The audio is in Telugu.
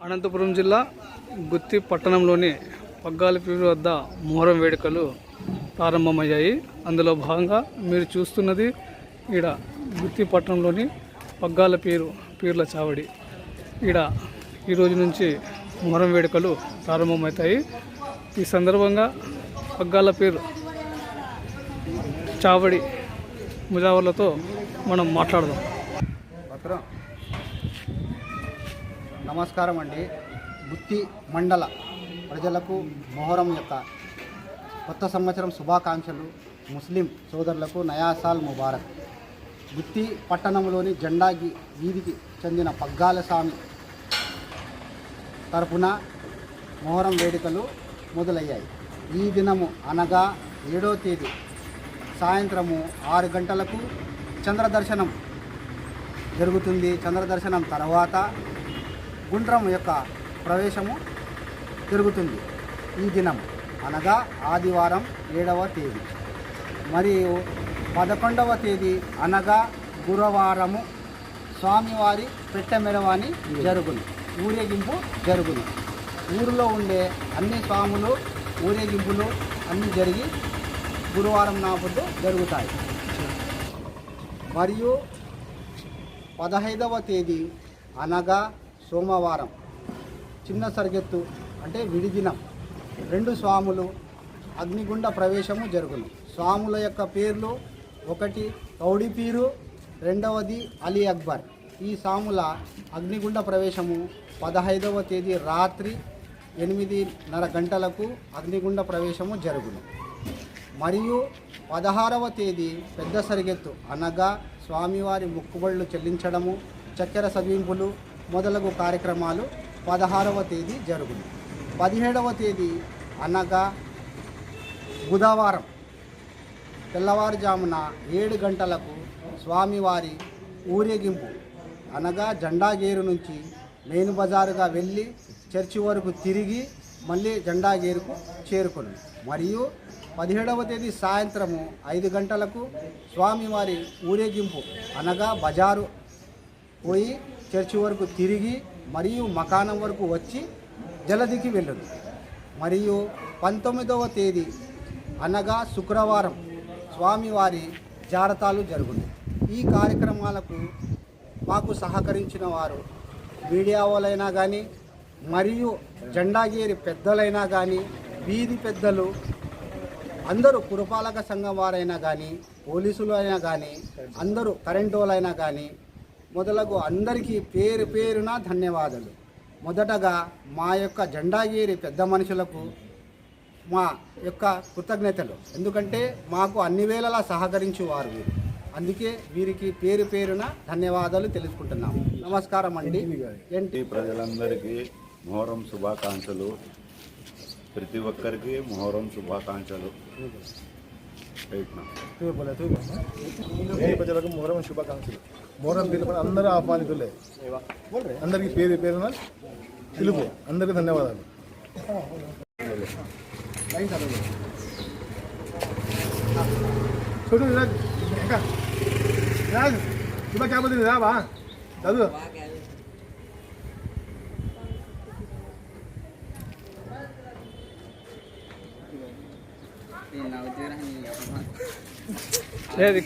అనంతపురం జిల్లా గుత్తి పట్టణంలోని పగ్గాలపీరు వద్ద మొహరం వేడుకలు ప్రారంభమయ్యాయి. అందులో భాగంగా మీరు చూస్తున్నది ఈడ గుత్తి పట్టణంలోని పీర్ల చావడి. ఈడ ఈరోజు నుంచి మొహరం వేడుకలు ప్రారంభమవుతాయి. ఈ సందర్భంగా పగ్గాలపీరు చావడి ముజావర్లతో మనం మాట్లాడదాం. నమస్కారం అండి. గుత్తి మండల ప్రజలకు మొహరం యొక్క కొత్త సంవత్సరం శుభాకాంక్షలు. ముస్లిం సోదరులకు నయాసాల్ ముబారక్. గుత్తి పట్టణంలోని జెండా వీధికి చెందిన పగ్గాల స్వామి తరపున మొహరం వేడుకలు మొదలయ్యాయి. ఈ దినము అనగా 7వ తేదీ సాయంత్రము 6 గంటలకు చంద్రదర్శనం జరుగుతుంది. చంద్రదర్శనం తర్వాత గుండ్రం యొక్క ప్రవేశము జరుగుతుంది. ఈ దినం అనగా ఆదివారం 7వ తేదీ. మరియు 11వ తేదీ అనగా గురువారము స్వామివారి పెట్టె మెరవాణి జరుగును, ఊరేగింపు జరుగును. ఊరిలో ఉండే అన్ని స్వాములు ఊరేగింపులు అన్నీ జరిగి గురువారం నాడు జరుగుతాయి. మరియు 15వ తేదీ అనగా సోమవారం చిన్న సరిగెత్తు అంటే విడిదినం 2 స్వాములు అగ్నిగుండ ప్రవేశము జరుగును. స్వాముల యొక్క పేర్లు ఒకటి కౌడిపీరు, 2వది అలీ అక్బర్. ఈ స్వాముల అగ్నిగుండ ప్రవేశము 15వ తేదీ రాత్రి 8:30 గంటలకు అగ్నిగుండ ప్రవేశము జరుగును. మరియు 16వ తేదీ పెద్ద సరిగెత్తు అనగా స్వామివారి మొక్కుబళ్ళు చెల్లించడము, చక్కెర సవింపులు మొదలగు కార్యక్రమాలు 16వ తేదీ జరుగును. 17వ తేదీ అనగా బుధవారం తెల్లవారుజామున 7 గంటలకు స్వామివారి ఊరేగింపు అనగా జెండాగేరు నుంచి మెయిన్ బజారుగా వెళ్ళి చర్చి వరకు తిరిగి మళ్ళీ జెండాగేరుకు చేరుకును. మరియు 17వ తేదీ సాయంత్రము 5 గంటలకు స్వామివారి ఊరేగింపు అనగా బజారు పోయి చర్చి వరకు తిరిగి మరియు మకానం వరకు వచ్చి జలదికి వెళ్ళును. మరియు 19వ తేదీ అనగా శుక్రవారం స్వామివారి జారతాలు జరుగును. ఈ కార్యక్రమాలకు మాకు సహకరించిన వారు మీడియా వాళ్ళైనా కానీ, మరియు జెండాగేరి పెద్దలైనా కానీ, వీధి పెద్దలు అందరూ, పురపాలక సంఘం వారైనా కానీ, పోలీసులు అయినా కానీ, అందరూ కరెంటు వాళ్ళైనా కానీ మొదలగు అందరికీ పేరు పేరున ధన్యవాదాలు. మొదటగా మా యొక్క జెండాగేరి పెద్ద మనుషులకు మా యొక్క కృతజ్ఞతలు. ఎందుకంటే మాకు అన్ని వేళలా సహకరించేవారు వీరు. అందుకే వీరికి పేరు పేరున ధన్యవాదాలు తెలుసుకుంటున్నాము. నమస్కారం అండి. ఏంటి ప్రజలందరికీ మొహరం శుభాకాంక్షలు. ప్రతి ఒక్కరికి మొహరం శుభాకాంక్షలు. ప్రజలకు మొహరం శుభాకాంక్షలు. మొహరం పిలుపుని అందరూ ఆహ్వానితులే. అందరికీ పేరు పేరున పిలుపు. అందరికీ ధన్యవాదాలు. చూడు శుభ క్యాబోతుంది రావా చదువు. లేదు